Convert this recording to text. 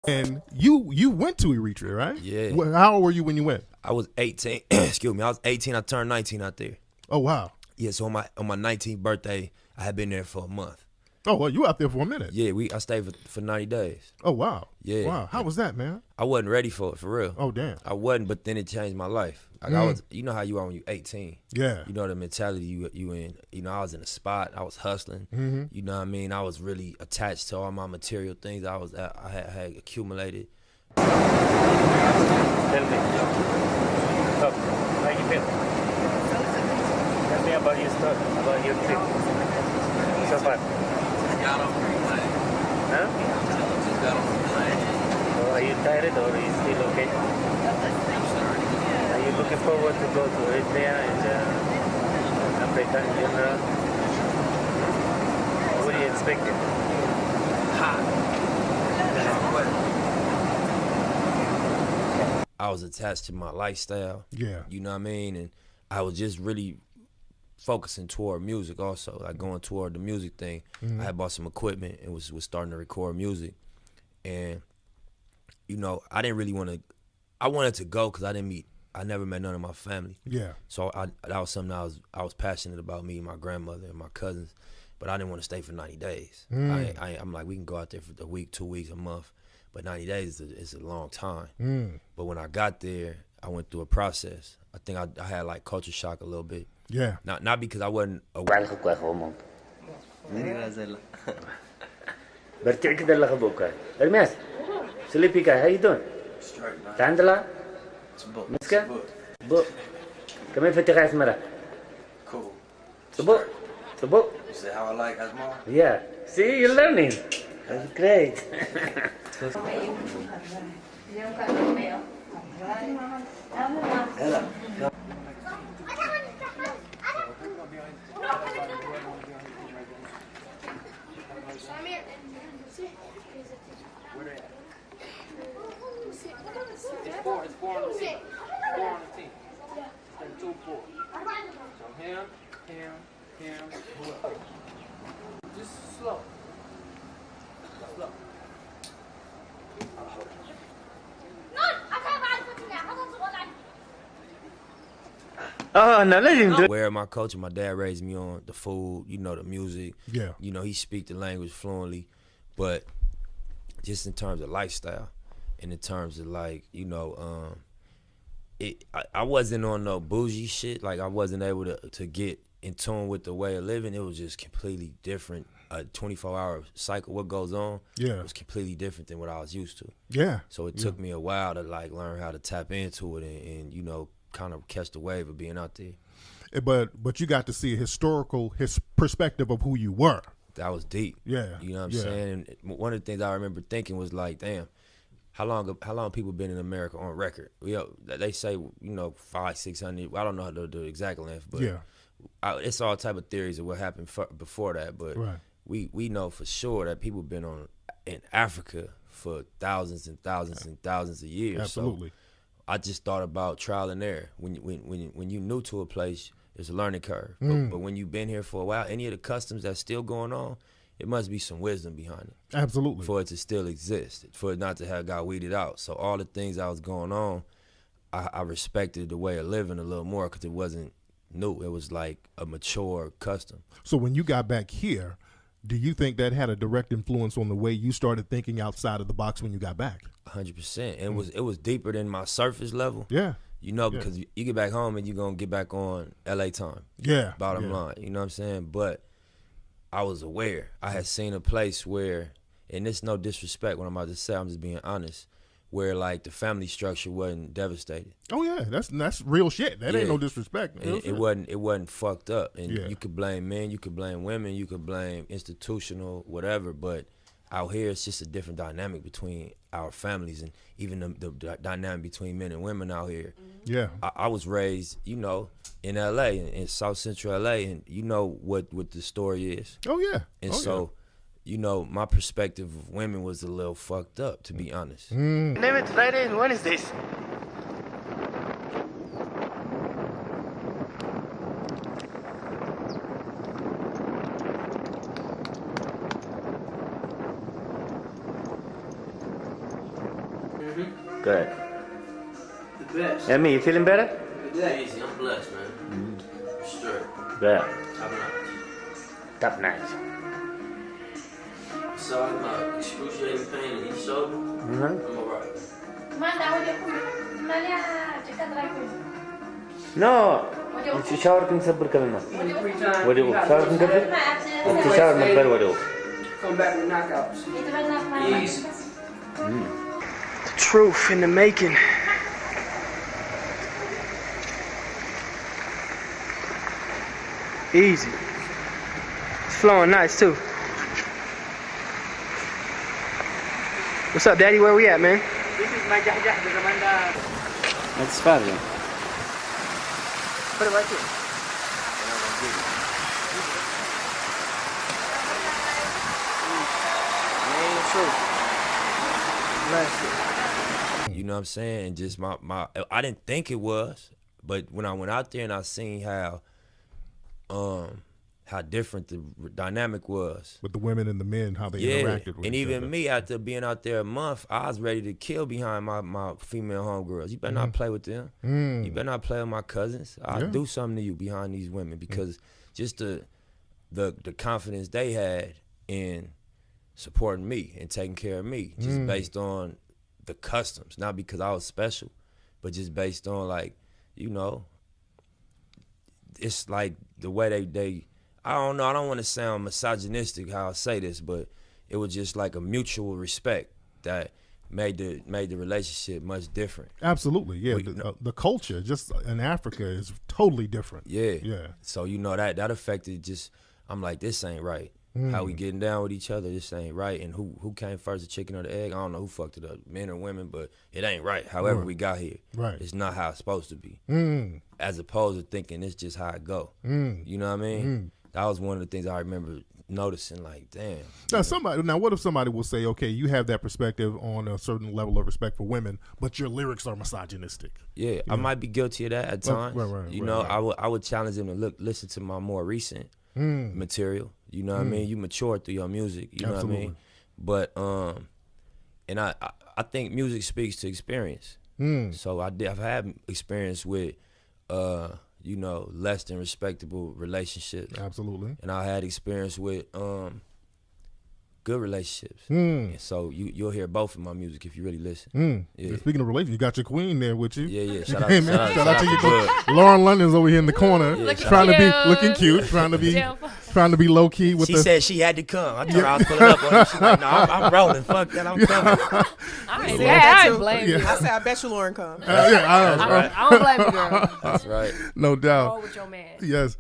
And you went to Eritrea, right? Yeah. How old were you when you went? I was 18. Excuse me. I was 18. I turned 19 out there. Oh wow. Yeah. So on my 19th birthday, I had been there for a month. Oh well, you out there for a minute. Yeah. I stayed for 90 days. Oh wow. Yeah. Wow. How was that, man? I wasn't ready for it, for real. Oh damn. I wasn't, but then it changed my life. Like I was, you know how you are when you're 18. Yeah. You know the mentality you in. You know, I was in a spot. I was hustling. You know what I mean? I was really attached to all my material things I had accumulated. Tell me. Talk. How you feel? Tell me about your story, about your trip. So far. Got off the plane. Huh? Just got off the plane. So are you tired or are you still okay? Are you looking forward to go to Eritrea and Africa in general? What do you expect? I was attached to my lifestyle. Yeah. You know what I mean? And I was just really focusing toward music also, like going toward the music thing. I had bought some equipment and was starting to record music. And, you know, I didn't really want to, I wanted to go because I never met none of my family. Yeah. So that was something I was passionate about, me and my grandmother and my cousins, but I didn't want to stay for 90 days. I'm like, we can go out there for a week, 2 weeks, a month, but 90 days is a long time. But when I got there, I went through a process. I think I had like culture shock a little bit. Yeah. Not because I wasn't aware. برتعك ده اللي خبوك Ermias, sleepy guy, how you doing? Straight, man. تعندلا؟ It's a book. مسكة؟ It's a book. بو كمان فتح اسمرك Cool. تبو تبو You see how I like Asmar? Yeah, see, you're learning. That's great. It's four on the team. 4 on the team. And 2 4. So him. Just slow. Slow. Oh, no, let him do it. Aware of my culture. My dad raised me on the food, you know, the music. Yeah. You know, he speak the language fluently, but just in terms of lifestyle and in terms of like, you know, I wasn't on no bougie shit. Like I wasn't able to get in tune with the way of living. It was just completely different. A 24-hour cycle, what goes on, was completely different than what I was used to. Yeah. So it took me a while to like learn how to tap into it and you know, kind of catch the wave of being out there. But you got to see his perspective of who you were. That was deep. Yeah. You know what I'm saying? And one of the things I remember thinking was like, damn, how long people been in America on record? They say, you know, 500, 600. I don't know the exact length, but it's all type of theories of what happened before that. But we know for sure that people been in Africa for thousands and thousands and thousands of years. Absolutely. So I just thought about trial and error. When you new to a place, it's a learning curve. But when you've been here for a while, any of the customs that's still going on, it must be some wisdom behind it. Absolutely. For it to still exist, for it not to have got weeded out. So all the things that was going on, I respected the way of living a little more because it wasn't new. It was like a mature custom. So when you got back here, do you think that had a direct influence on the way you started thinking outside of the box when you got back? 100%. And it was deeper than my surface level. Yeah. You know, because you get back home and you're going to get back on LA time. Yeah. Bottom line. You know what I'm saying? But I was aware. I had seen a place where, and it's no disrespect what I'm about to say, I'm just being honest, where like the family structure wasn't devastated. Oh yeah, that's real shit. That ain't no disrespect. It wasn't fucked up. And you could blame men, you could blame women, you could blame institutional, whatever, but out here it's just a different dynamic between our families and even the dynamic between men and women out here. Yeah. I was raised, you know, in LA, in South Central LA, and you know what the story is. Oh yeah. And you know, my perspective of women was a little fucked up, to be honest. Name it Friday and Wednesdays. Good. The best. And me, you feeling better? Yeah. Easy, I'm blessed, man. Straight. Good. I'm not. Top notch. Sorry about excruciating pain in each shoulder. I'm alright. No. shower kin sabr kalna. Wadi wo shower kin sabr. After shower mat bar wadi wo. Come back with knockouts. Easy. The truth in the making. Easy. It's flowing nice too. What's up, Daddy? Where we at, man? This is my jahjah the Zamanda. That's fine. Put it right here. Main truth. Bless it. You know what I'm saying? And just my I didn't think it was, but when I went out there and I seen how different the dynamic was with the women and the men, how they interacted with and each even other. me, after being out there a month, I was ready to kill behind my female homegirls. You better not play with them. You better not play with my cousins. I'll do something to you behind these women, because just the confidence they had in supporting me and taking care of me, just based on the customs, not because I was special, but just based on, like, you know, it's like the way they I don't know, I don't want to sound misogynistic how I say this, but it was just like a mutual respect that made the relationship much different. Absolutely, yeah. The culture just in Africa is totally different. Yeah. So you know that affected just, I'm like, this ain't right. How we getting down with each other, this ain't right. And who came first, the chicken or the egg? I don't know who fucked it up, men or women, but it ain't right. However we got here, it's not how it's supposed to be. As opposed to thinking it's just how it go. You know what I mean? That was one of the things I remember noticing, like, damn. Now, what if somebody will say, okay, you have that perspective on a certain level of respect for women, but your lyrics are misogynistic? Yeah, I might be guilty of that at times. I would challenge them to listen to my more recent material. You know what I mean? You mature through your music. You know what I mean? But and I think music speaks to experience. So I've had experience with you know, less than respectable relationships. Absolutely. And I had experience with good relationships. And so you'll hear both of my music if you really listen. Yeah. Speaking of relationships, you got your queen there with you. Yeah. Shout out to you. Lauren London's over here in the corner, trying to be looking cute, trying to be low key. She said she had to come. I told her I was pulling up on her. She's like, no, I'm rolling. Fuck that, I'm coming. I don't blame you. I said, I bet you Lauren come. I don't blame you, girl. That's right. No doubt. Roll with your man. Yes.